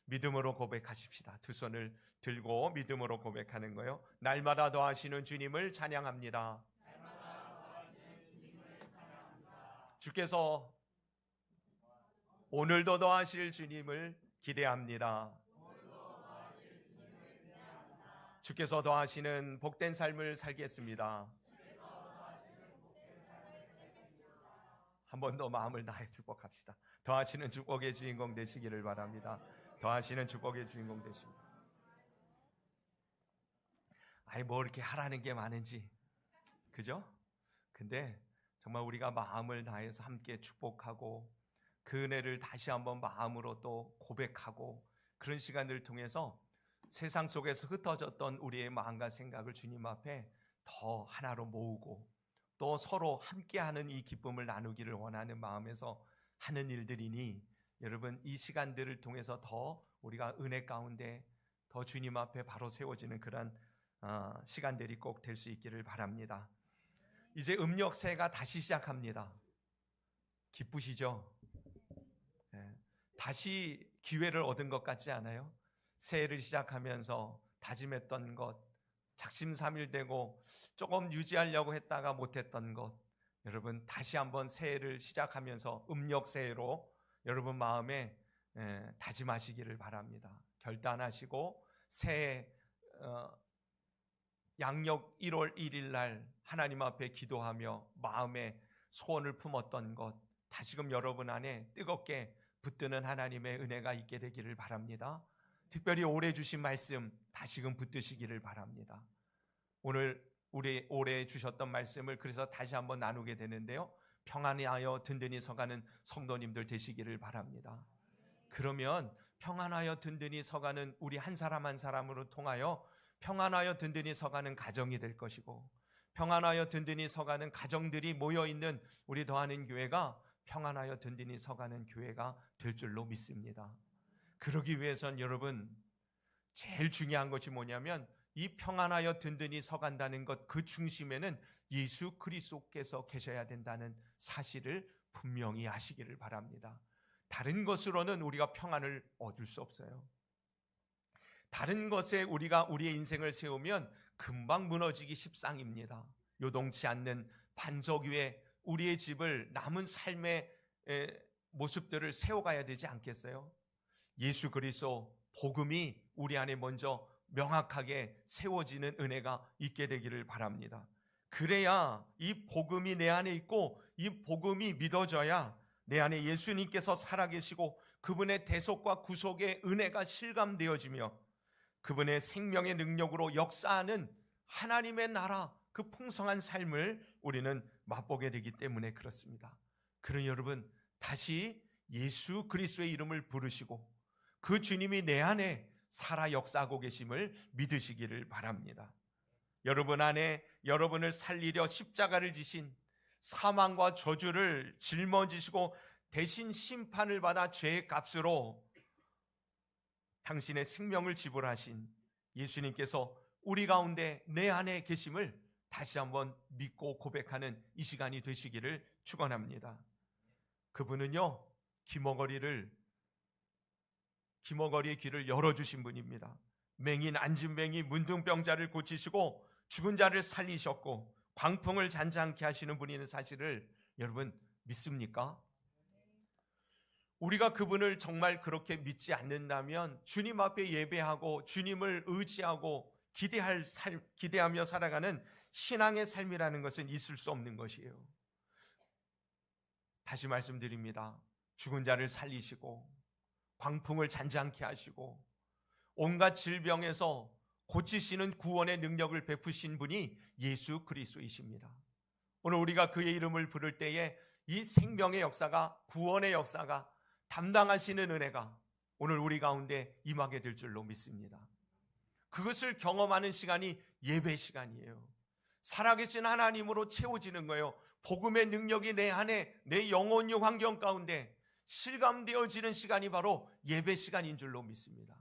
믿음으로 고백하십시다. 두 손을 들고 믿음으로 고백하는 거요. 날마다 더하시는 주님을 찬양합니다. 주께서 오늘도 더하실 주님을 기대합니다. 주께서 더하시는 복된 삶을 살겠습니다. 한 번 더 마음을 다해 축복합시다. 더하시는 축복의 주인공 되시기를 바랍니다. 더하시는 축복의 주인공 되십니다. 뭐 이렇게 하라는 게 많은지, 그죠? 근데 정말 우리가 마음을 다해서 함께 축복하고 그 은혜를 다시 한번 마음으로 또 고백하고 그런 시간을 통해서 세상 속에서 흩어졌던 우리의 마음과 생각을 주님 앞에 더 하나로 모으고 또 서로 함께하는 이 기쁨을 나누기를 원하는 마음에서 하는 일들이니, 여러분 이 시간들을 통해서 더 우리가 은혜 가운데 더 주님 앞에 바로 세워지는 그런 시간들이 꼭 될 수 있기를 바랍니다. 이제 음력 새해가 다시 시작합니다. 기쁘시죠? 다시 기회를 얻은 것 같지 않아요? 새해를 시작하면서 다짐했던 것, 작심삼일되고 조금 유지하려고 했다가 못했던 것, 여러분 다시 한번 새해를 시작하면서 음력 새해로 여러분 마음에 다짐하시기를 바랍니다. 결단하시고 새해 양력 1월 1일 날 하나님 앞에 기도하며 마음에 소원을 품었던 것, 다시금 여러분 안에 뜨겁게 붙드는 하나님의 은혜가 있게 되기를 바랍니다. 특별히 올해 주신 말씀 다시금 붙드시기를 바랍니다. 오늘 우리 올해 주셨던 말씀을 그래서 다시 한번 나누게 되는데요, 평안하여 든든히 서가는 성도님들 되시기를 바랍니다. 그러면 평안하여 든든히 서가는 우리 한 사람 한 사람으로 통하여 평안하여 든든히 서가는 가정이 될 것이고, 평안하여 든든히 서가는 가정들이 모여있는 우리 더하는 교회가 평안하여 든든히 서가는 교회가 될 줄로 믿습니다. 그러기 위해선 여러분 제일 중요한 것이 뭐냐면 이 평안하여 든든히 서간다는 것, 그 중심에는 예수 그리스도께서 계셔야 된다는 사실을 분명히 아시기를 바랍니다. 다른 것으로는 우리가 평안을 얻을 수 없어요. 다른 것에 우리가 우리의 인생을 세우면 금방 무너지기 십상입니다. 요동치 않는 반석 위에 우리의 집을, 남은 삶의 모습들을 세워가야 되지 않겠어요? 예수 그리스도 복음이 우리 안에 먼저 명확하게 세워지는 은혜가 있게 되기를 바랍니다. 그래야 이 복음이 내 안에 있고 이 복음이 믿어져야 내 안에 예수님께서 살아계시고 그분의 대속과 구속의 은혜가 실감되어지며 그분의 생명의 능력으로 역사하는 하나님의 나라, 그 풍성한 삶을 우리는 맛보게 되기 때문에 그렇습니다. 그러니 여러분 다시 예수 그리스도의 이름을 부르시고 그 주님이 내 안에 살아 역사하고 계심을 믿으시기를 바랍니다. 여러분 안에 여러분을 살리려 십자가를 지신, 사망과 저주를 짊어지시고 대신 심판을 받아 죄의 값으로 당신의 생명을 지불하신 예수님께서 우리 가운데 내 안에 계심을 다시 한번 믿고 고백하는 이 시간이 되시기를 축원합니다. 그분은요, 기머거리의 길을 열어주신 분입니다. 맹인 안진뱅이 문둥병자를 고치시고 죽은 자를 살리셨고 광풍을 잔잔케 하시는 분이라는 사실을 여러분 믿습니까? 우리가 그분을 정말 그렇게 믿지 않는다면 주님 앞에 예배하고 주님을 의지하고 기대하며 살아가는 신앙의 삶이라는 것은 있을 수 없는 것이에요. 다시 말씀드립니다. 죽은 자를 살리시고 광풍을 잔잔케 하시고 온갖 질병에서 고치시는 구원의 능력을 베푸신 분이 예수 그리스도이십니다. 오늘 우리가 그의 이름을 부를 때에 이 생명의 역사가, 구원의 역사가, 담당하시는 은혜가 오늘 우리 가운데 임하게 될 줄로 믿습니다. 그것을 경험하는 시간이 예배 시간이에요. 살아계신 하나님으로 채워지는 거예요. 복음의 능력이 내 안에, 내 영혼의 환경 가운데 실감되어지는 시간이 바로 예배 시간인 줄로 믿습니다.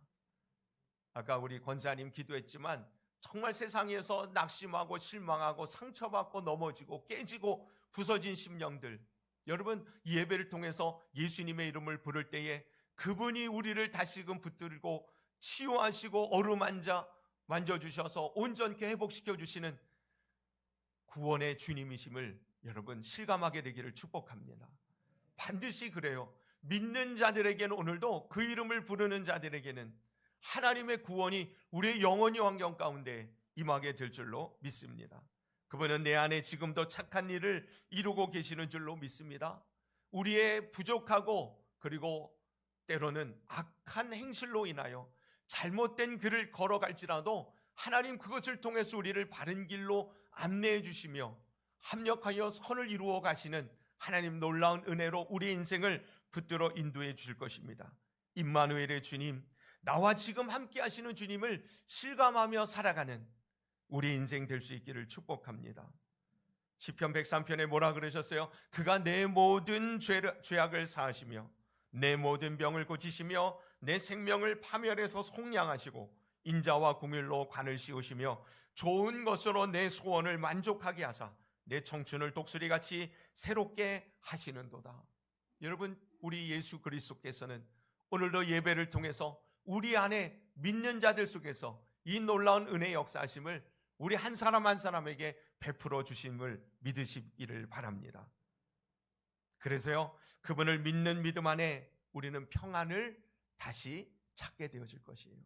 아까 우리 권사님 기도했지만 정말 세상에서 낙심하고 실망하고 상처받고 넘어지고 깨지고 부서진 심령들, 여러분 이 예배를 통해서 예수님의 이름을 부를 때에 그분이 우리를 다시금 붙들고 치유하시고 만져주셔서 온전케 회복시켜 주시는 구원의 주님이심을 여러분 실감하게 되기를 축복합니다. 반드시 그래요. 믿는 자들에게는, 오늘도 그 이름을 부르는 자들에게는 하나님의 구원이 우리의 영혼의 환경 가운데 임하게 될 줄로 믿습니다. 그분은 내 안에 지금도 착한 일을 이루고 계시는 줄로 믿습니다. 우리의 부족하고 그리고 때로는 악한 행실로 인하여 잘못된 길을 걸어갈지라도 하나님 그것을 통해서 우리를 바른 길로 안내해 주시며 합력하여 선을 이루어 가시는 하나님 놀라운 은혜로 우리 인생을 붙들어 인도해 주실 것입니다. 임마누엘의 주님, 나와 지금 함께 하시는 주님을 실감하며 살아가는 우리 인생 될 수 있기를 축복합니다. 시편 103편에 뭐라 그러셨어요? 그가 내 모든 죄악을 사하시며 내 모든 병을 고치시며 내 생명을 파멸해서 속량하시고 인자와 긍휼로 관을 씌우시며 좋은 것으로 내 소원을 만족하게 하사 내 청춘을 독수리같이 새롭게 하시는도다. 여러분, 우리 예수 그리스도께서는 오늘도 예배를 통해서 우리 안에 믿는 자들 속에서 이 놀라운 은혜의 역사하심을 우리 한 사람 한 사람에게 베풀어 주심을 믿으시기를 바랍니다. 그래서요, 그분을 믿는 믿음 안에 우리는 평안을 다시 찾게 되어질 것이에요.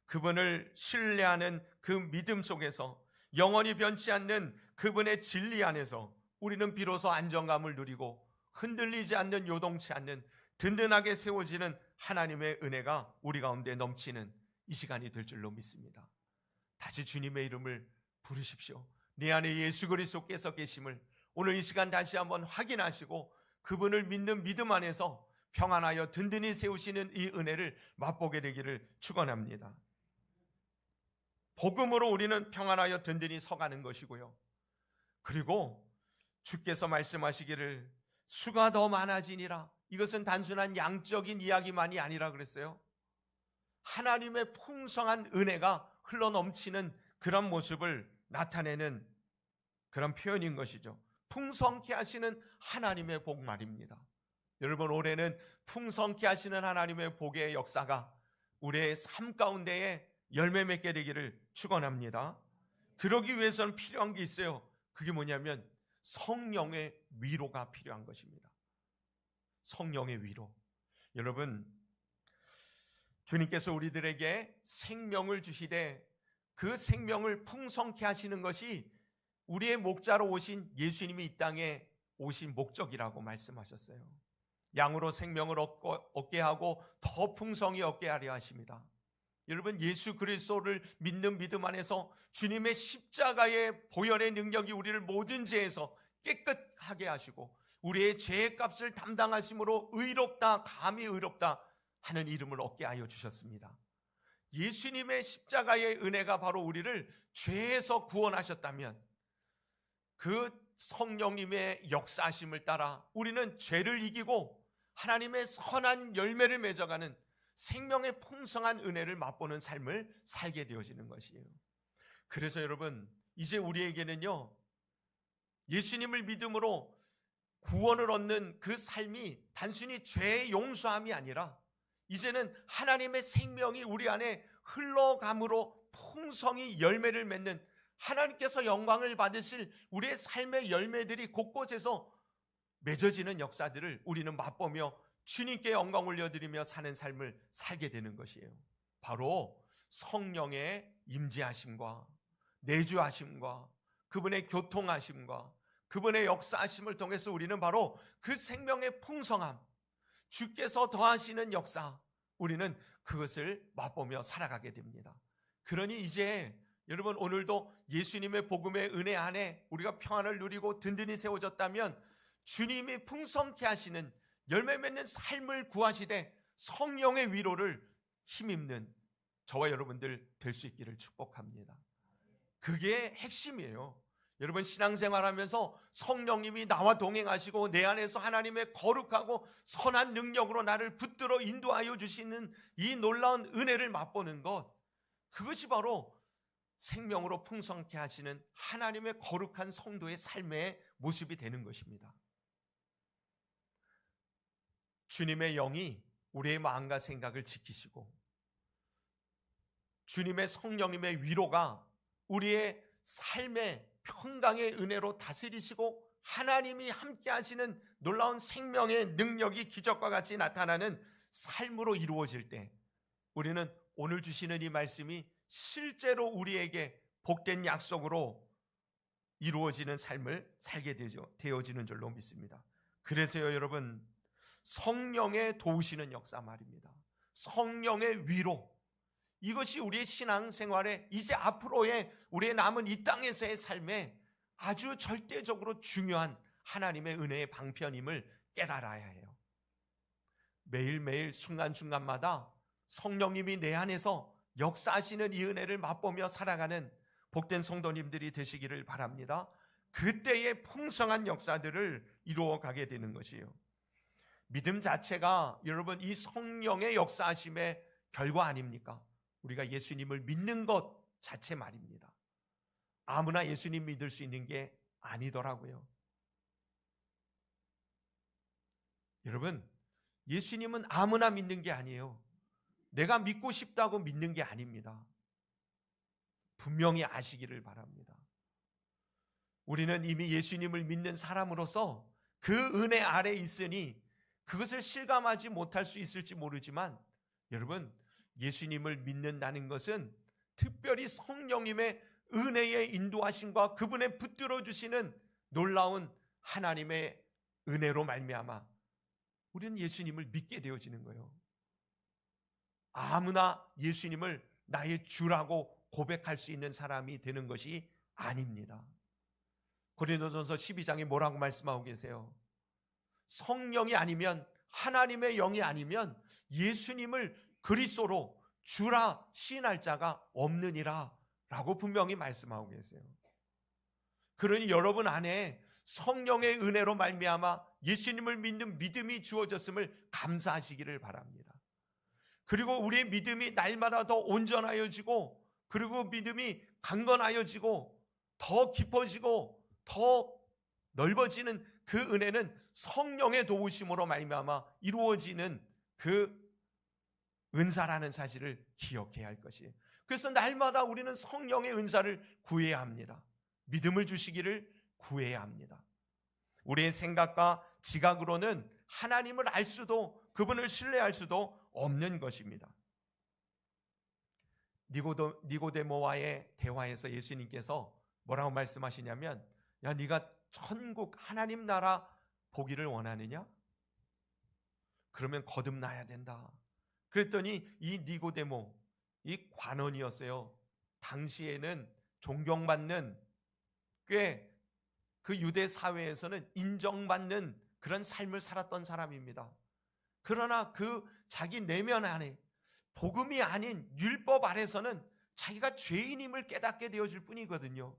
그분을 신뢰하는 그 믿음 속에서 영원히 변치 않는 그분의 진리 안에서 우리는 비로소 안정감을 누리고 흔들리지 않는, 요동치 않는, 든든하게 세워지는 하나님의 은혜가 우리 가운데 넘치는 이 시간이 될 줄로 믿습니다. 다시 주님의 이름을 부르십시오. 내 안에 예수 그리스도께서 계심을 오늘 이 시간 다시 한번 확인하시고 그분을 믿는 믿음 안에서 평안하여 든든히 세우시는 이 은혜를 맛보게 되기를 축원합니다. 복음으로 우리는 평안하여 든든히 서가는 것이고요. 그리고 주께서 말씀하시기를 수가 더 많아지니라. 이것은 단순한 양적인 이야기만이 아니라 그랬어요. 하나님의 풍성한 은혜가 흘러넘치는 그런 모습을 나타내는 그런 표현인 것이죠. 풍성케 하시는 하나님의 복 말입니다. 여러분, 올해는 풍성케 하시는 하나님의 복의 역사가 우리의 삶 가운데에 열매 맺게 되기를 축원합니다. 그러기 위해서는 필요한 게 있어요. 그게 뭐냐면 성령의 위로가 필요한 것입니다. 성령의 위로. 여러분, 주님께서 우리들에게 생명을 주시되 그 생명을 풍성케 하시는 것이 우리의 목자로 오신 예수님이 이 땅에 오신 목적이라고 말씀하셨어요. 양으로 생명을 얻게 하고 더 풍성히 얻게 하려 하십니다. 여러분, 예수 그리스도를 믿는 믿음 안에서 주님의 십자가의 보혈의 능력이 우리를 모든 죄에서 깨끗하게 하시고 우리의 죄의 값을 담당하심으로 의롭다, 감히 의롭다 하는 이름을 얻게 하여 주셨습니다. 예수님의 십자가의 은혜가 바로 우리를 죄에서 구원하셨다면 그 성령님의 역사하심을 따라 우리는 죄를 이기고 하나님의 선한 열매를 맺어가는 생명의 풍성한 은혜를 맛보는 삶을 살게 되어지는 것이에요. 그래서 여러분, 이제 우리에게는요, 예수님을 믿음으로 구원을 얻는 그 삶이 단순히 죄의 용서함이 아니라 이제는 하나님의 생명이 우리 안에 흘러감으로 풍성히 열매를 맺는, 하나님께서 영광을 받으실 우리의 삶의 열매들이 곳곳에서 맺어지는 역사들을 우리는 맛보며 주님께 영광 올려드리며 사는 삶을 살게 되는 것이에요. 바로 성령의 임재하심과 내주하심과 그분의 교통하심과 그분의 역사하심을 통해서 우리는 바로 그 생명의 풍성함, 주께서 더하시는 역사, 우리는 그것을 맛보며 살아가게 됩니다. 그러니 이제 여러분, 오늘도 예수님의 복음의 은혜 안에 우리가 평안을 누리고 든든히 세워졌다면 주님이 풍성케 하시는 열매 맺는 삶을 구하시되 성령의 위로를 힘입는 저와 여러분들 될 수 있기를 축복합니다. 그게 핵심이에요. 여러분, 신앙생활하면서 성령님이 나와 동행하시고 내 안에서 하나님의 거룩하고 선한 능력으로 나를 붙들어 인도하여 주시는 이 놀라운 은혜를 맛보는 것, 그것이 바로 생명으로 풍성케 하시는 하나님의 거룩한 성도의 삶의 모습이 되는 것입니다. 주님의 영이 우리의 마음과 생각을 지키시고 주님의 성령님의 위로가 우리의 삶의 평강의 은혜로 다스리시고 하나님이 함께 하시는 놀라운 생명의 능력이 기적과 같이 나타나는 삶으로 이루어질 때 우리는 오늘 주시는 이 말씀이 실제로 우리에게 복된 약속으로 이루어지는 삶을 살게 되어지는 줄로 믿습니다. 그래서요 여러분, 성령의 도우시는 역사 말입니다. 성령의 위로, 이것이 우리의 신앙생활에 이제 앞으로의 우리의 남은 이 땅에서의 삶에 아주 절대적으로 중요한 하나님의 은혜의 방편임을 깨달아야 해요. 매일매일 순간순간마다 성령님이 내 안에서 역사하시는 이 은혜를 맛보며 살아가는 복된 성도님들이 되시기를 바랍니다. 그때의 풍성한 역사들을 이루어가게 되는 것이에요. 믿음 자체가 여러분 이 성령의 역사하심의 결과 아닙니까? 우리가 예수님을 믿는 것 자체 말입니다. 아무나 예수님 믿을 수 있는 게 아니더라고요. 여러분, 예수님은 아무나 믿는 게 아니에요. 내가 믿고 싶다고 믿는 게 아닙니다. 분명히 아시기를 바랍니다. 우리는 이미 예수님을 믿는 사람으로서 그 은혜 아래 있으니 그것을 실감하지 못할 수 있을지 모르지만 여러분, 예수님을 믿는다는 것은 특별히 성령님의 은혜의 인도하심과 그분의 붙들어 주시는 놀라운 하나님의 은혜로 말미암아 우리는 예수님을 믿게 되어지는 거예요. 아무나 예수님을 나의 주라고 고백할 수 있는 사람이 되는 것이 아닙니다. 고린도전서 12장에 뭐라고 말씀하고 계세요? 성령이 아니면, 하나님의 영이 아니면 예수님을 그리스도로 주라 시인할 자가 없느니라 라고 분명히 말씀하고 계세요. 그러니 여러분 안에 성령의 은혜로 말미암아 예수님을 믿는 믿음이 주어졌음을 감사하시기를 바랍니다. 그리고 우리의 믿음이 날마다 더 온전하여지고, 그리고 믿음이 강건하여지고 더 깊어지고 더 넓어지는 그 은혜는 성령의 도우심으로 말미암아 이루어지는 그 은사라는 사실을 기억해야 할 것이에요. 그래서 날마다 우리는 성령의 은사를 구해야 합니다. 믿음을 주시기를 구해야 합니다. 우리의 생각과 지각으로는 하나님을 알 수도 그분을 신뢰할 수도 없는 것입니다. 니고데모와의 대화에서 예수님께서 뭐라고 말씀하시냐면, 야, 네가 천국 하나님 나라 보기를 원하느냐? 그러면 거듭나야 된다. 그랬더니 이 니고데모, 이 관원이었어요. 당시에는 존경받는, 꽤 그 유대 사회에서는 인정받는 그런 삶을 살았던 사람입니다. 그러나 그 자기 내면 안에 복음이 아닌 율법 아래서는 자기가 죄인임을 깨닫게 되어질 뿐이거든요.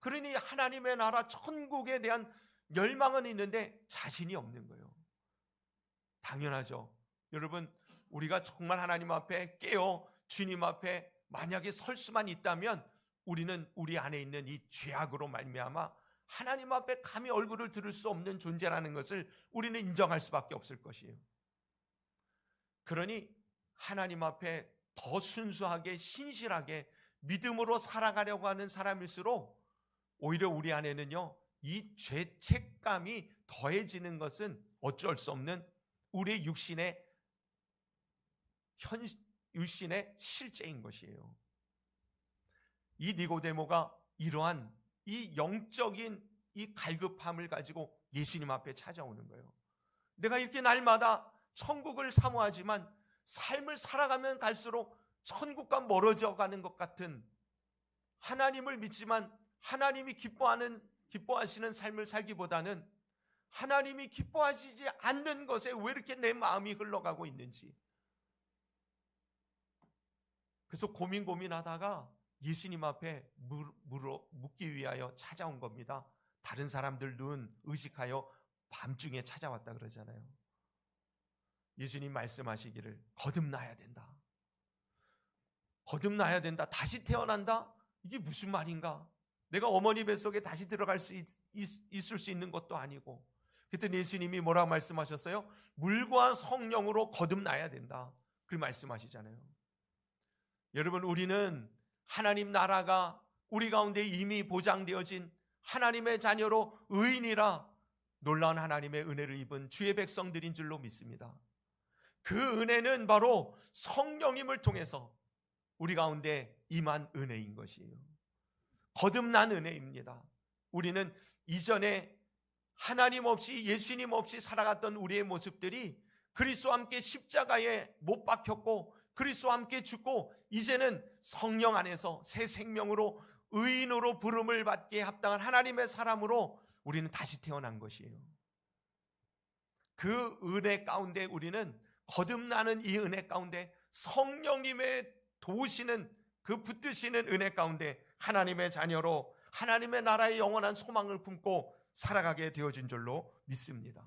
그러니 하나님의 나라 천국에 대한 열망은 있는데 자신이 없는 거예요. 당연하죠. 여러분, 우리가 정말 하나님 앞에 깨어 주님 앞에 만약에 설 수만 있다면 우리는 우리 안에 있는 이 죄악으로 말미암아 하나님 앞에 감히 얼굴을 들을 수 없는 존재라는 것을 우리는 인정할 수밖에 없을 것이에요. 그러니 하나님 앞에 더 순수하게 신실하게 믿음으로 살아가려고 하는 사람일수록 오히려 우리 안에는요, 이 죄책감이 더해지는 것은 어쩔 수 없는 우리의 육신의 실제인 것이에요. 이 니고데모가 이러한 이 영적인 이 갈급함을 가지고 예수님 앞에 찾아오는 거예요. 내가 이렇게 날마다 천국을 사모하지만 삶을 살아가면 갈수록 천국과 멀어져 가는 것 같은, 하나님을 믿지만 하나님이 기뻐하시는 삶을 살기보다는 하나님이 기뻐하시지 않는 것에 왜 이렇게 내 마음이 흘러가고 있는지, 그래서 고민하다가 예수님 앞에 묻기 위하여 찾아온 겁니다. 다른 사람들 눈 의식하여 밤중에 찾아왔다 그러잖아요. 예수님 말씀하시기를 거듭나야 된다. 거듭나야 된다. 다시 태어난다? 이게 무슨 말인가? 내가 어머니 뱃속에 다시 들어갈 수 있을 수 있는 것도 아니고, 그때 예수님이 뭐라고 말씀하셨어요? 물과 성령으로 거듭나야 된다. 그 말씀하시잖아요. 여러분, 우리는 하나님 나라가 우리 가운데 이미 보장되어진 하나님의 자녀로 의인이라 놀라운 하나님의 은혜를 입은 주의 백성들인 줄로 믿습니다. 그 은혜는 바로 성령님을 통해서 우리 가운데 임한 은혜인 것이에요. 거듭난 은혜입니다. 우리는 이전에 하나님 없이 예수님 없이 살아갔던 우리의 모습들이 그리스도와 함께 십자가에 못 박혔고 그리스도와 함께 죽고 이제는 성령 안에서 새 생명으로 의인으로 부름을 받기에 합당한 하나님의 사람으로 우리는 다시 태어난 것이에요. 그 은혜 가운데 우리는 거듭나는 이 은혜 가운데 성령님의 도우시는 그 붙드시는 은혜 가운데 하나님의 자녀로 하나님의 나라의 영원한 소망을 품고 살아가게 되어진 줄로 믿습니다.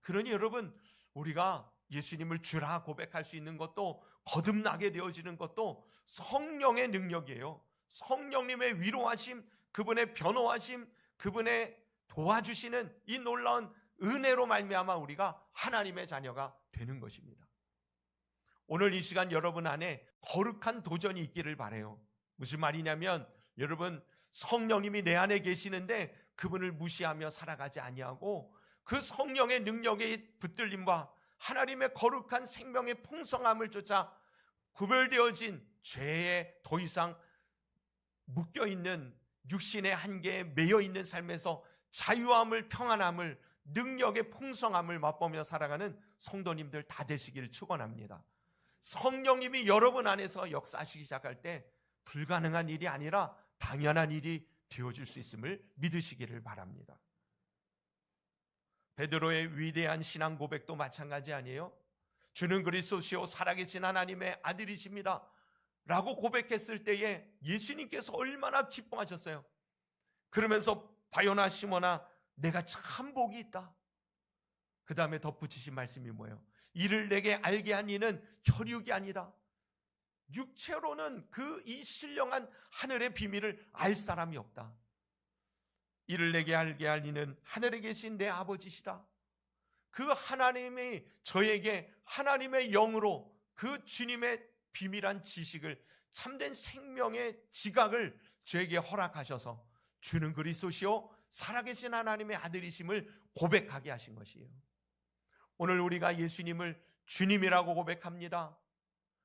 그러니 여러분, 우리가 예수님을 주라 고백할 수 있는 것도 거듭나게 되어지는 것도 성령의 능력이에요. 성령님의 위로하심, 그분의 변호하심, 그분의 도와주시는 이 놀라운 은혜로 말미암아 우리가 하나님의 자녀가 되는 것입니다. 오늘 이 시간 여러분 안에 거룩한 도전이 있기를 바라요. 무슨 말이냐면 여러분, 성령님이 내 안에 계시는데 그분을 무시하며 살아가지 아니하고 그 성령의 능력의 붙들림과 하나님의 거룩한 생명의 풍성함을 쫓아 구별되어진 죄에 더 이상 묶여있는 육신의 한계에 매여있는 삶에서 자유함을, 평안함을, 능력의 풍성함을 맛보며 살아가는 성도님들 다 되시기를 축원합니다. 성령님이 여러분 안에서 역사하시기 시작할 때 불가능한 일이 아니라 당연한 일이 되어질 수 있음을 믿으시기를 바랍니다. 베드로의 위대한 신앙 고백도 마찬가지 아니에요? 주는 그리스도시요 살아계신 하나님의 아들이십니다 라고 고백했을 때에 예수님께서 얼마나 기뻐하셨어요. 그러면서 바요나 시몬아 내가 참 복이 있다. 그 다음에 덧붙이신 말씀이 뭐예요? 이를 내게 알게 한 이는 혈육이 아니다. 육체로는 그 이 신령한 하늘의 비밀을 알 사람이 없다. 이를 내게 알게 할 이는 하늘에 계신 내 아버지시다. 그 하나님이 저에게 하나님의 영으로 그 주님의 비밀한 지식을, 참된 생명의 지각을 저에게 허락하셔서 주는 그리스도시요 살아계신 하나님의 아들이심을 고백하게 하신 것이에요. 오늘 우리가 예수님을 주님이라고 고백합니다.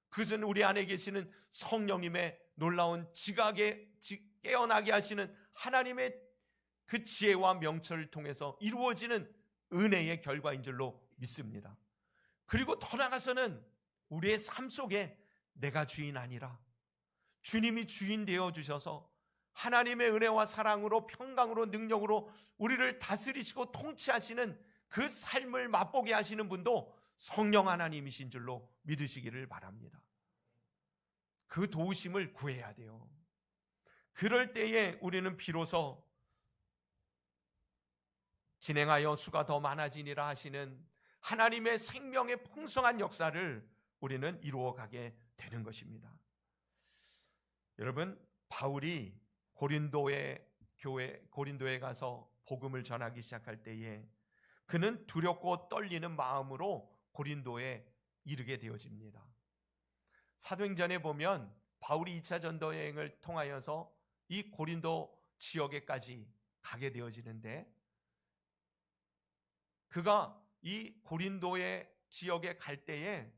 그것은 우리 안에 계시는 성령님의 놀라운 지각에 깨어나게 하시는 하나님의 그 지혜와 명철을 통해서 이루어지는 은혜의 결과인 줄로 믿습니다. 그리고 더 나아가서는 우리의 삶 속에 내가 주인 아니라 주님이 주인 되어 주셔서 하나님의 은혜와 사랑으로 평강으로 능력으로 우리를 다스리시고 통치하시는 그 삶을 맛보게 하시는 분도 성령 하나님이신 줄로 믿으시기를 바랍니다. 그 도우심을 구해야 돼요. 그럴 때에 우리는 비로소 진행하여 수가 더 많아지니라 하시는 하나님의 생명의 풍성한 역사를 우리는 이루어가게 되는 것입니다. 여러분, 바울이 고린도에 가서 복음을 전하기 시작할 때에 그는 두렵고 떨리는 마음으로 고린도에 이르게 되어집니다. 사도행전에 보면 바울이 2차 전도 여행을 통하여서 이 고린도 지역에까지 가게 되어지는데 그가 이 고린도의 지역에 갈 때에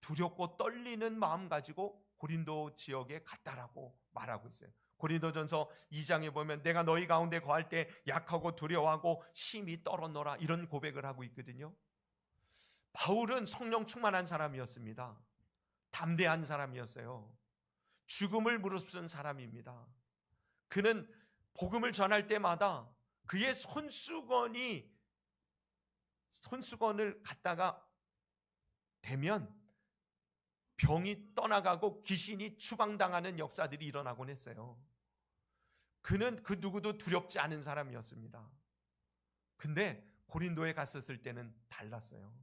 두렵고 떨리는 마음 가지고 고린도 지역에 갔다라고 말하고 있어요. 고린도전서 2장에 보면 내가 너희 가운데 거할 때 약하고 두려워하고 심히 떨었노라 이런 고백을 하고 있거든요. 바울은 성령 충만한 사람이었습니다. 담대한 사람이었어요. 죽음을 무릅쓴 사람입니다. 그는 복음을 전할 때마다 그의 손수건을 갖다가 대면 병이 떠나가고 귀신이 추방당하는 역사들이 일어나곤 했어요. 그는 그 누구도 두렵지 않은 사람이었습니다. 근데 고린도에 갔었을 때는 달랐어요.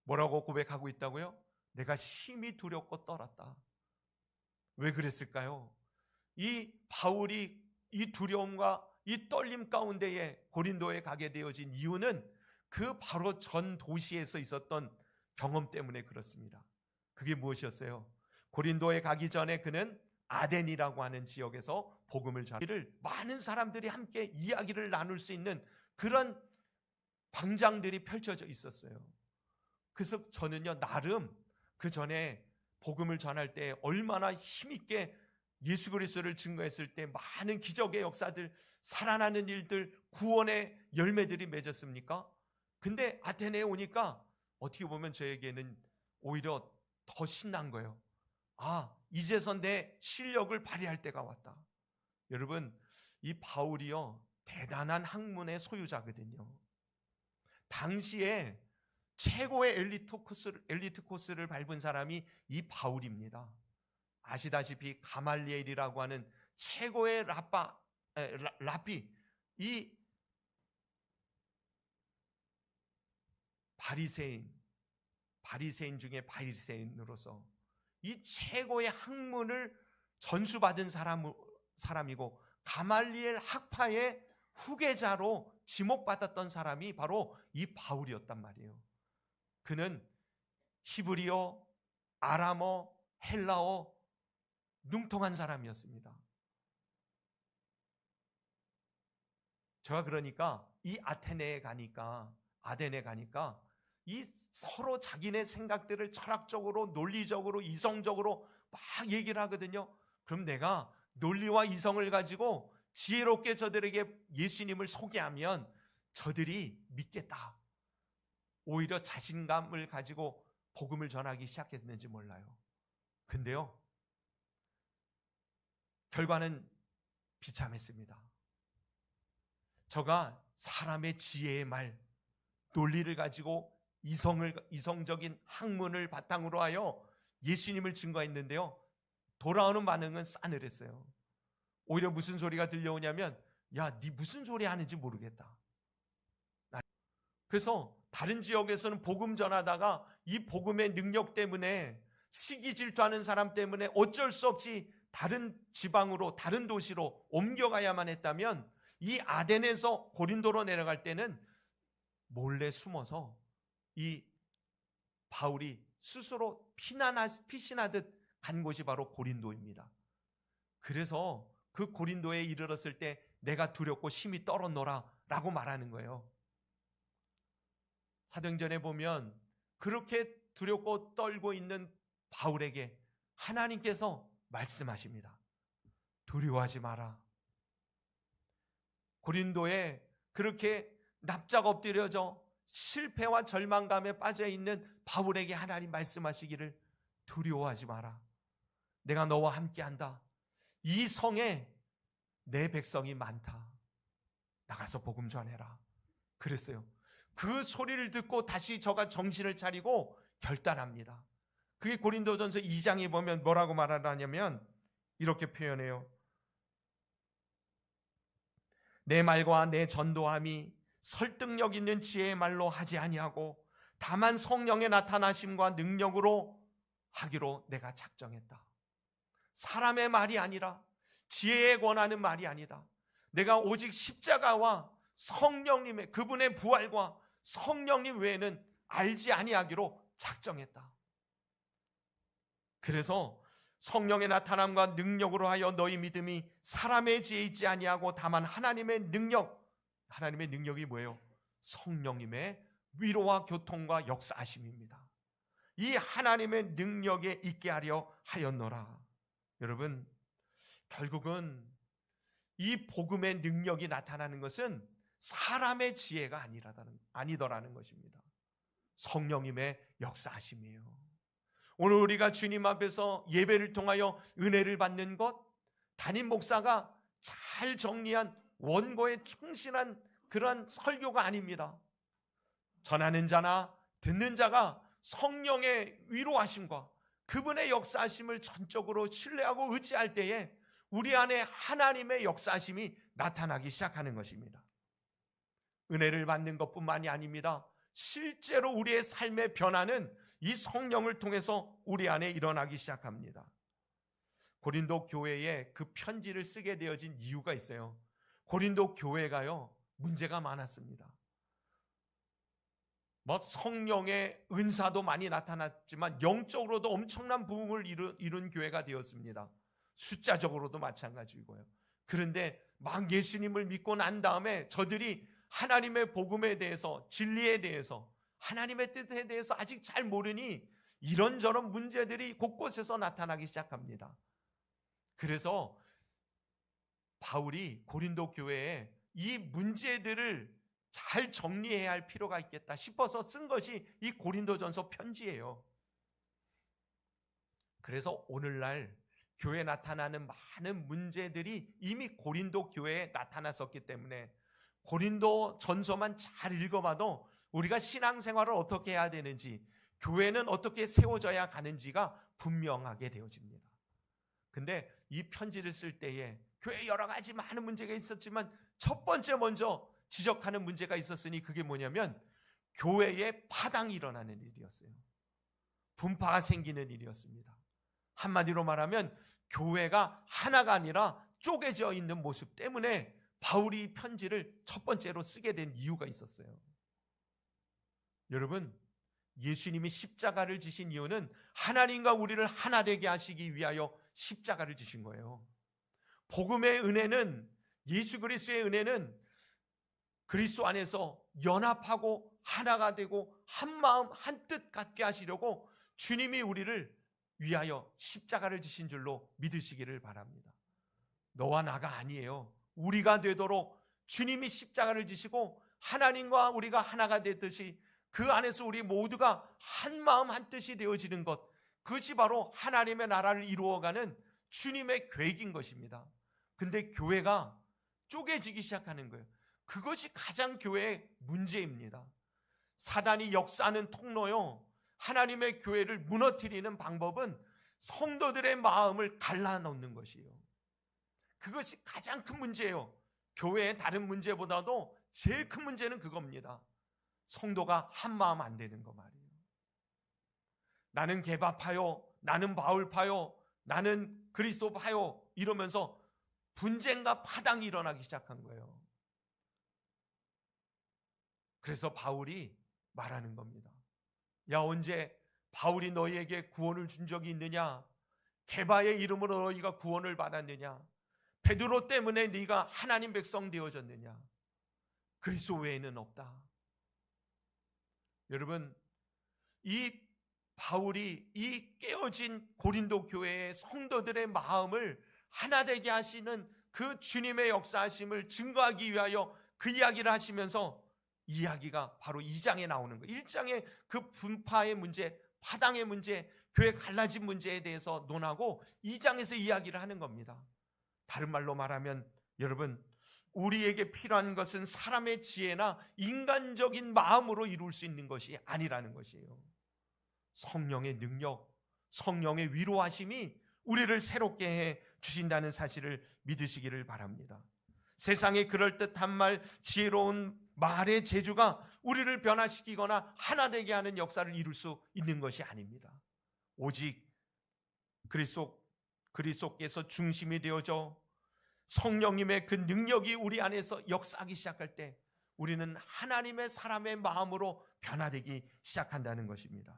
뭐라고 고백하고 있다고요? 내가 심히 두렵고 떨었다. 왜 그랬을까요? 이 바울이 이 두려움과 이 떨림 가운데에 고린도에 가게 되어진 이유는 그 바로 전 도시에서 있었던 경험 때문에 그렇습니다. 그게 무엇이었어요? 고린도에 가기 전에 그는 아덴이라고 하는 지역에서 복음을 전하기를 많은 사람들이 함께 이야기를 나눌 수 있는 그런 광장들이 펼쳐져 있었어요. 그래서 저는요, 나름 그 전에 복음을 전할 때 얼마나 힘있게 예수 그리스도를 증거했을 때 많은 기적의 역사들, 살아나는 일들, 구원의 열매들이 맺었습니까? 근데 아테네에 오니까 어떻게 보면 저에게는 오히려 더 신난 거예요. 아, 이제서 내 실력을 발휘할 때가 왔다. 여러분, 이 바울이요, 대단한 학문의 소유자거든요. 당시에 최고의 엘리트 코스를 밟은 사람이 이 바울입니다. 아시다시피 가말리엘이라고 하는 최고의 랍비, 이 바리새인 중에 바리새인으로서 이 최고의 학문을 전수받은 사람이고 가말리엘 학파의 후계자로 지목받았던 사람이 바로 이 바울이었단 말이에요. 그는 히브리어, 아람어, 헬라어 능통한 사람이었습니다. 제가 그러니까 이 아테네에 가니까 이 서로 자기네 생각들을 철학적으로, 논리적으로, 이성적으로 막 얘기를 하거든요. 그럼 내가 논리와 이성을 가지고 지혜롭게 저들에게 예수님을 소개하면 저들이 믿겠다. 오히려 자신감을 가지고 복음을 전하기 시작했는지 몰라요. 근데요, 결과는 비참했습니다. 저가 사람의 지혜의 말, 논리를 가지고 이성적인 학문을 바탕으로 하여 예수님을 증거했는데요, 돌아오는 반응은 싸늘했어요. 오히려 무슨 소리가 들려오냐면, 야, 네 무슨 소리 하는지 모르겠다. 그래서 다른 지역에서는 복음 전하다가 이 복음의 능력 때문에 시기 질투하는 사람 때문에 어쩔 수 없이 다른 지방으로, 다른 도시로 옮겨가야만 했다면, 이 아덴에서 고린도로 내려갈 때는 몰래 숨어서 이 바울이 스스로 피신하듯 간 곳이 바로 고린도입니다. 그래서 그 고린도에 이르렀을 때 내가 두렵고 심히 떨었노라 라고 말하는 거예요. 사도행전에 보면 그렇게 두렵고 떨고 있는 바울에게 하나님께서 말씀하십니다. 두려워하지 마라. 고린도에 그렇게 납작 엎드려져 실패와 절망감에 빠져 있는 바울에게 하나님 말씀하시기를 두려워하지 마라. 내가 너와 함께한다. 이 성에 내 백성이 많다. 나가서 복음 전해라. 그랬어요. 그 소리를 듣고 다시 저가 정신을 차리고 결단합니다. 그게 고린도전서 2장에 보면 뭐라고 말하냐면 이렇게 표현해요. 내 말과 내 전도함이 설득력 있는 지혜의 말로 하지 아니하고 다만 성령의 나타나심과 능력으로 하기로 내가 작정했다. 사람의 말이 아니라 지혜에 권하는 말이 아니다. 내가 오직 십자가와 성령님의 그분의 부활과 성령님 외에는 알지 아니하기로 작정했다. 그래서 성령의 나타남과 능력으로 하여 너희 믿음이 사람의 지혜에 있지 아니하고 다만 하나님의 능력이 뭐예요? 성령님의 위로와 교통과 역사하심입니다. 이 하나님의 능력에 있게 하려 하였노라. 여러분, 결국은 이 복음의 능력이 나타나는 것은 사람의 지혜가 아니더라는 것입니다. 성령님의 역사하심이에요. 오늘 우리가 주님 앞에서 예배를 통하여 은혜를 받는 것, 담임 목사가 잘 정리한 원고에 충실한 그런 설교가 아닙니다. 전하는 자나 듣는 자가 성령의 위로하심과 그분의 역사하심을 전적으로 신뢰하고 의지할 때에 우리 안에 하나님의 역사하심이 나타나기 시작하는 것입니다. 은혜를 받는 것뿐만이 아닙니다. 실제로 우리의 삶의 변화는 이 성령을 통해서 우리 안에 일어나기 시작합니다. 고린도 교회에 그 편지를 쓰게 되어진 이유가 있어요. 고린도 교회가요, 문제가 많았습니다. 성령의 은사도 많이 나타났지만 영적으로도 엄청난 부흥을 이룬 교회가 되었습니다. 숫자적으로도 마찬가지고요. 그런데 막 예수님을 믿고 난 다음에 저들이 하나님의 복음에 대해서, 진리에 대해서, 하나님의 뜻에 대해서 아직 잘 모르니 이런저런 문제들이 곳곳에서 나타나기 시작합니다. 그래서 바울이 고린도 교회에 이 문제들을 잘 정리해야 할 필요가 있겠다 싶어서 쓴 것이 이 고린도전서 편지예요. 그래서 오늘날 교회에 나타나는 많은 문제들이 이미 고린도 교회에 나타났었기 때문에 고린도 전서만 잘 읽어봐도 우리가 신앙생활을 어떻게 해야 되는지, 교회는 어떻게 세워져야 가는지가 분명하게 되어집니다. 근데 이 편지를 쓸 때에 교회에 여러 가지 많은 문제가 있었지만 첫 번째 먼저 지적하는 문제가 있었으니 그게 뭐냐면 교회에 파당이 일어나는 일이었어요. 분파가 생기는 일이었습니다. 한마디로 말하면 교회가 하나가 아니라 쪼개져 있는 모습 때문에 바울이 편지를 첫 번째로 쓰게 된 이유가 있었어요. 여러분, 예수님이 십자가를 지신 이유는 하나님과 우리를 하나 되게 하시기 위하여 십자가를 지신 거예요. 복음의 은혜는, 예수 그리스도의 은혜는 그리스도 안에서 연합하고 하나가 되고 한 마음 한 뜻 갖게 하시려고 주님이 우리를 위하여 십자가를 지신 줄로 믿으시기를 바랍니다. 너와 나가 아니에요. 우리가 되도록 주님이 십자가를 지시고 하나님과 우리가 하나가 되듯이 그 안에서 우리 모두가 한 마음 한 뜻이 되어지는 것, 그것이 바로 하나님의 나라를 이루어가는 주님의 계획인 것입니다. 근데 교회가 쪼개지기 시작하는 거예요. 그것이 가장 교회의 문제입니다. 사단이 역사하는 통로요, 하나님의 교회를 무너뜨리는 방법은 성도들의 마음을 갈라놓는 것이에요. 그것이 가장 큰 문제예요. 교회의 다른 문제보다도 제일 큰 문제는 그겁니다. 성도가 한 마음 안 되는 거 말이에요. 나는 개바파요, 나는 바울파요, 나는 그리스도파요 이러면서 분쟁과 파당이 일어나기 시작한 거예요. 그래서 바울이 말하는 겁니다. 야, 언제 바울이 너희에게 구원을 준 적이 있느냐? 개바의 이름으로 너희가 구원을 받았느냐? 베드로 때문에 네가 하나님 백성 되어졌느냐? 그리스도 외에는 없다. 여러분, 이 바울이 이 깨어진 고린도 교회의 성도들의 마음을 하나 되게 하시는 그 주님의 역사하심을 증거하기 위하여 그 이야기를 하시면서 이야기가 바로 2장에 나오는 거예요. 1장에 그 분파의 문제, 파당의 문제, 교회 갈라진 문제에 대해서 논하고 2장에서 이야기를 하는 겁니다. 다른 말로 말하면 여러분, 우리에게 필요한 것은 사람의 지혜나 인간적인 마음으로 이룰 수 있는 것이 아니라는 것이에요. 성령의 능력, 성령의 위로하심이 우리를 새롭게 해 주신다는 사실을 믿으시기를 바랍니다. 세상의 그럴듯한 말, 지혜로운 말의 재주가 우리를 변화시키거나 하나 되게 하는 역사를 이룰 수 있는 것이 아닙니다. 오직 그리스도께서 중심이 되어져 성령님의 그 능력이 우리 안에서 역사하기 시작할 때 우리는 하나님의 사람의 마음으로 변화되기 시작한다는 것입니다.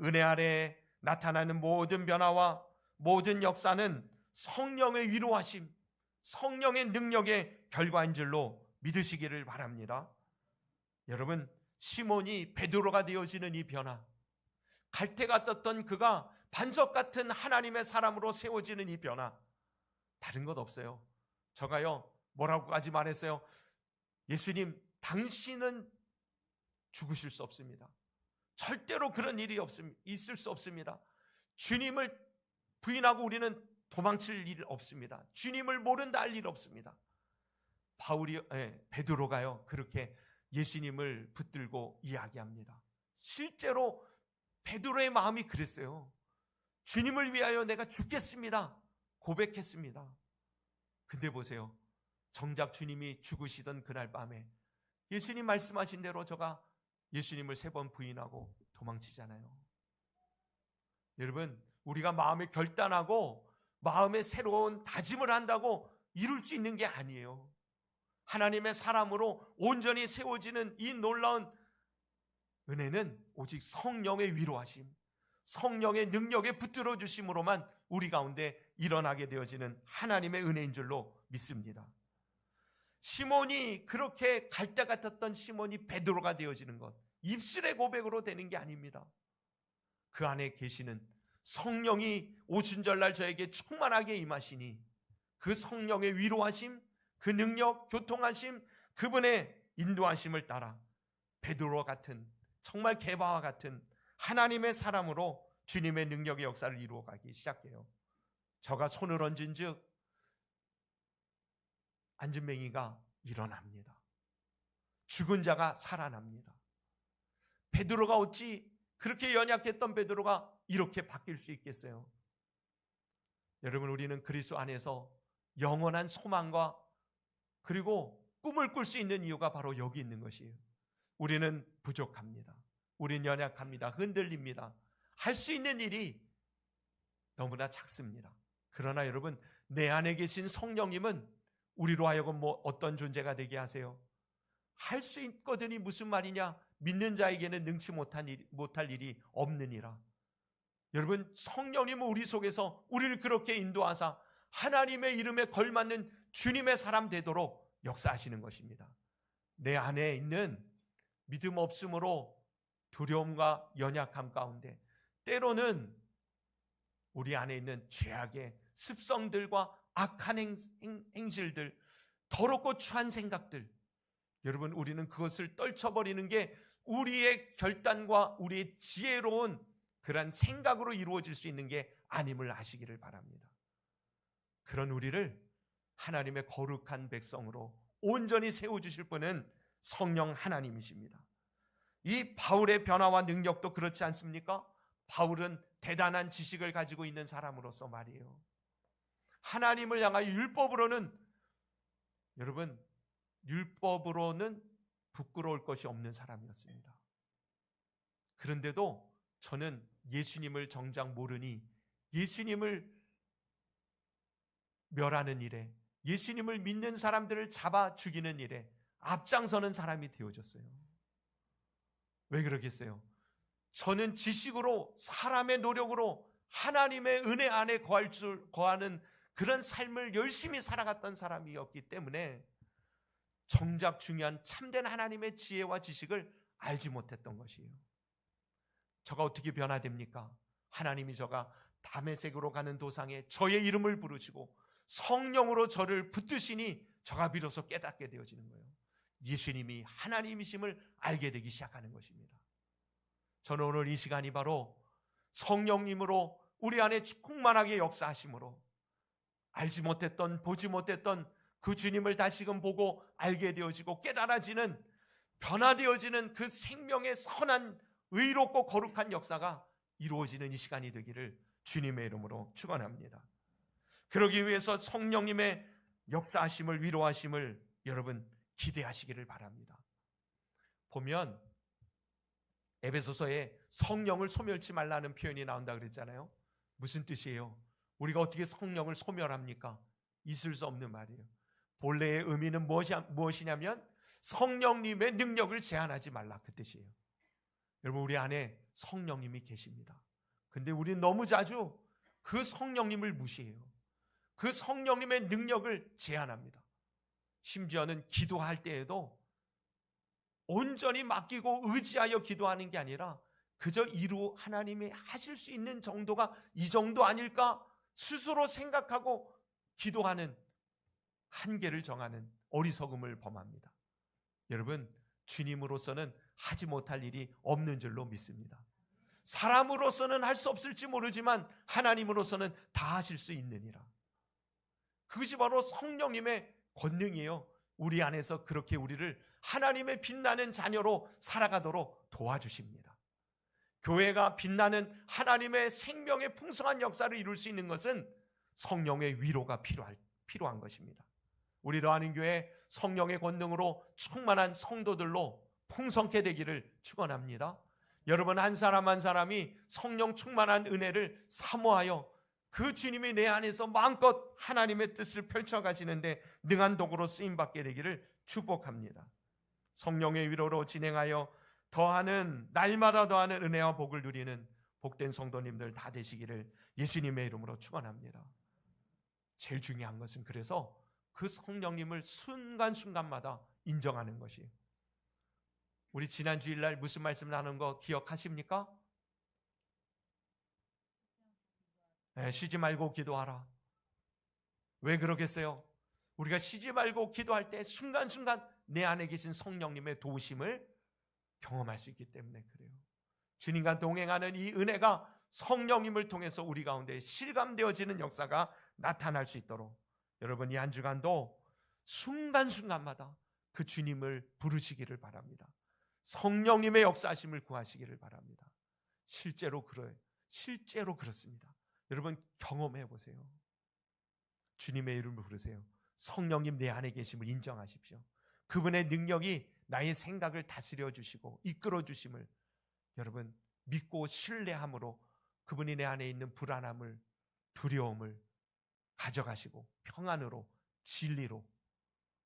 은혜 아래 나타나는 모든 변화와 모든 역사는 성령의 위로하심, 성령의 능력의 결과인 줄로 믿으시기를 바랍니다. 여러분, 시몬이 베드로가 되어지는 이 변화, 갈대가 떴던 그가 반석 같은 하나님의 사람으로 세워지는 이 변화, 다른 것 없어요. 저가요, 뭐라고까지 말했어요? 예수님, 당신은 죽으실 수 없습니다. 절대로 그런 일이 있을 수 없습니다. 주님을 부인하고 우리는 도망칠 일 없습니다. 주님을 모른다 할 일 없습니다. 베드로가요, 그렇게 예수님을 붙들고 이야기합니다. 실제로 베드로의 마음이 그랬어요. 주님을 위하여 내가 죽겠습니다 고백했습니다. 근데 보세요, 정작 주님이 죽으시던 그날 밤에 예수님 말씀하신 대로 저가 예수님을 3번 부인하고 도망치잖아요. 여러분, 우리가 마음에 결단하고 마음에 새로운 다짐을 한다고 이룰 수 있는 게 아니에요. 하나님의 사람으로 온전히 세워지는 이 놀라운 은혜는 오직 성령의 위로하심, 성령의 능력에 붙들어 주심으로만 우리 가운데 일어나게 되어지는 하나님의 은혜인 줄로 믿습니다. 시몬이 그렇게 갈대 같았던 시몬이 베드로가 되어지는 것, 입술의 고백으로 되는 게 아닙니다. 그 안에 계시는 성령이 오순절날 저에게 충만하게 임하시니 그 성령의 위로하심, 그 능력, 교통하심, 그분의 인도하심을 따라 베드로 같은, 정말 게바와 같은 하나님의 사람으로 주님의 능력의 역사를 이루어가기 시작해요. 저가 손을 얹은 즉 안진뱅이가 일어납니다. 죽은 자가 살아납니다. 베드로가 어찌 그렇게 연약했던 베드로가 이렇게 바뀔 수 있겠어요? 여러분, 우리는 그리스도 안에서 영원한 소망과 그리고 꿈을 꿀 수 있는 이유가 바로 여기 있는 것이에요. 우리는 부족합니다. 우리는 연약합니다. 흔들립니다. 할 수 있는 일이 너무나 작습니다. 그러나 여러분, 내 안에 계신 성령님은 우리로 하여금 어떤 존재가 되게 하세요? 할 수 있거든이 무슨 말이냐? 믿는 자에게는 능치 못할 일이 없느니라. 여러분, 성령님은 우리 속에서 우리를 그렇게 인도하사 하나님의 이름에 걸맞는 주님의 사람 되도록 역사하시는 것입니다. 내 안에 있는 믿음 없음으로 두려움과 연약함 가운데 때로는 우리 안에 있는 죄악의 습성들과 악한 행실들, 더럽고 추한 생각들, 여러분, 우리는 그것을 떨쳐버리는 게 우리의 결단과 우리의 지혜로운 그런 생각으로 이루어질 수 있는 게 아님을 아시기를 바랍니다. 그런 우리를 하나님의 거룩한 백성으로 온전히 세워주실 분은 성령 하나님이십니다. 이 바울의 변화와 능력도 그렇지 않습니까? 바울은 대단한 지식을 가지고 있는 사람으로서 말이에요. 하나님을 향하여 율법으로는 부끄러울 것이 없는 사람이었습니다. 그런데도 저는 예수님을 정작 모르니 예수님을 멸하는 일에, 예수님을 믿는 사람들을 잡아 죽이는 일에 앞장서는 사람이 되어졌어요. 왜 그러겠어요? 저는 지식으로, 사람의 노력으로 하나님의 은혜 안에 거하는 그런 삶을 열심히 살아갔던 사람이었기 때문에 정작 중요한 참된 하나님의 지혜와 지식을 알지 못했던 것이에요. 저가 어떻게 변화됩니까? 하나님이 저가 다메섹으로 가는 도상에 저의 이름을 부르시고 성령으로 저를 붙드시니 저가 비로소 깨닫게 되어지는 거예요. 예수님이 하나님이심을 알게 되기 시작하는 것입니다. 저는 오늘 이 시간이 바로 성령님으로 우리 안에 충만하게 역사하심으로 알지 못했던, 보지 못했던 그 주님을 다시금 보고 알게 되어지고 깨달아지는, 변화되어지는 그 생명의 선한, 의롭고 거룩한 역사가 이루어지는 이 시간이 되기를 주님의 이름으로 축원합니다. 그러기 위해서 성령님의 역사하심을, 위로하심을 여러분 기대하시기를 바랍니다. 보면 에베소서에 성령을 소멸치 말라는 표현이 나온다 그랬잖아요. 무슨 뜻이에요? 우리가 어떻게 성령을 소멸합니까? 있을 수 없는 말이에요. 본래의 의미는 무엇이냐면 성령님의 능력을 제한하지 말라, 그 뜻이에요. 여러분, 우리 안에 성령님이 계십니다. 근데 우리는 너무 자주 그 성령님을 무시해요. 그 성령님의 능력을 제한합니다. 심지어는 기도할 때에도 온전히 맡기고 의지하여 기도하는 게 아니라 그저 하나님이 하실 수 있는 정도가 이 정도 아닐까 스스로 생각하고 기도하는 한계를 정하는 어리석음을 범합니다. 여러분, 주님으로서는 하지 못할 일이 없는 줄로 믿습니다. 사람으로서는 할 수 없을지 모르지만 하나님으로서는 다 하실 수 있느니라. 그것이 바로 성령님의 권능이에요. 우리 안에서 그렇게 우리를 하나님의 빛나는 자녀로 살아가도록 도와주십니다. 교회가 빛나는 하나님의 생명의 풍성한 역사를 이룰 수 있는 것은 성령의 위로가 필요한 것입니다. 우리로 하는 교회 성령의 권능으로 충만한 성도들로 풍성케 되기를 축원합니다. 여러분, 한 사람 한 사람이 성령 충만한 은혜를 사모하여 그 주님이 내 안에서 마음껏 하나님의 뜻을 펼쳐가시는데 능한 도구로 쓰임받게 되기를 축복합니다. 성령의 위로로 진행하여 더하는, 날마다 더하는 은혜와 복을 누리는 복된 성도님들 다 되시기를 예수님의 이름으로 축원합니다. 제일 중요한 것은 그래서 그 성령님을 순간순간마다 인정하는 것이에요. 우리 지난 주일날 무슨 말씀 나눈 거 기억하십니까? 네, 쉬지 말고 기도하라. 왜 그러겠어요? 우리가 쉬지 말고 기도할 때 순간순간 내 안에 계신 성령님의 도우심을 경험할 수 있기 때문에 그래요. 주님과 동행하는 이 은혜가 성령님을 통해서 우리 가운데 실감되어지는 역사가 나타날 수 있도록 여러분 이 한 주간도 순간순간마다 그 주님을 부르시기를 바랍니다. 성령님의 역사하심을 구하시기를 바랍니다. 실제로 그래요. 실제로 그렇습니다. 여러분 경험해 보세요. 주님의 이름을 부르세요. 성령님 내 안에 계심을 인정하십시오. 그분의 능력이 나의 생각을 다스려 주시고 이끌어 주심을 여러분 믿고 신뢰함으로 그분이 내 안에 있는 불안함을, 두려움을 가져가시고 평안으로, 진리로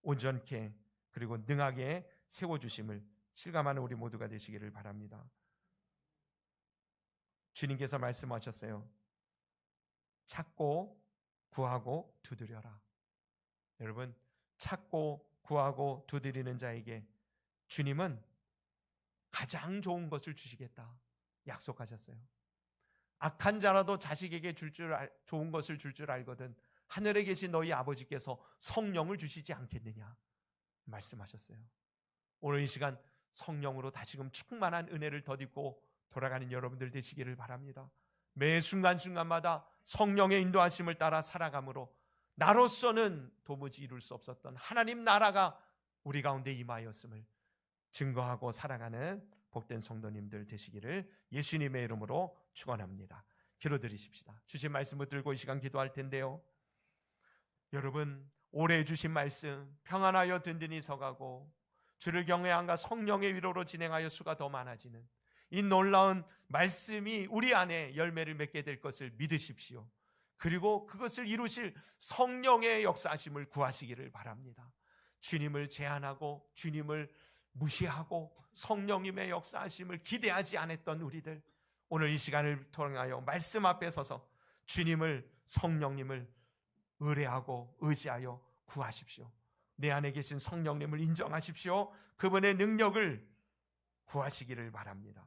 온전케 그리고 능하게 세워주심을 실감하는 우리 모두가 되시기를 바랍니다. 주님께서 말씀하셨어요. 찾고 구하고 두드려라. 여러분 찾고 구하고 두드리는 자에게 주님은 가장 좋은 것을 주시겠다 약속하셨어요. 악한 자라도 자식에게 좋은 것을 줄 줄 알거든 하늘에 계신 너희 아버지께서 성령을 주시지 않겠느냐 말씀하셨어요. 오늘 이 시간 성령으로 다시금 충만한 은혜를 덧입고 돌아가는 여러분들 되시기를 바랍니다. 매 순간순간마다 성령의 인도하심을 따라 살아감으로 나로서는 도무지 이룰 수 없었던 하나님 나라가 우리 가운데 임하였음을 증거하고 살아가는 복된 성도님들 되시기를 예수님의 이름으로 축원합니다. 기도드리십시다. 주신 말씀 붙들고 이 시간 기도할 텐데요. 여러분 올해 주신 말씀 평안하여 든든히 서가고 주를 경외함과 성령의 위로로 진행하여 수가 더 많아지는 이 놀라운 말씀이 우리 안에 열매를 맺게 될 것을 믿으십시오. 그리고 그것을 이루실 성령의 역사하심을 구하시기를 바랍니다. 주님을 제한하고 주님을 무시하고 성령님의 역사하심을 기대하지 않았던 우리들 오늘 이 시간을 통하여 말씀 앞에 서서 주님을 성령님을 의뢰하고 의지하여 구하십시오. 내 안에 계신 성령님을 인정하십시오. 그분의 능력을 구하시기를 바랍니다.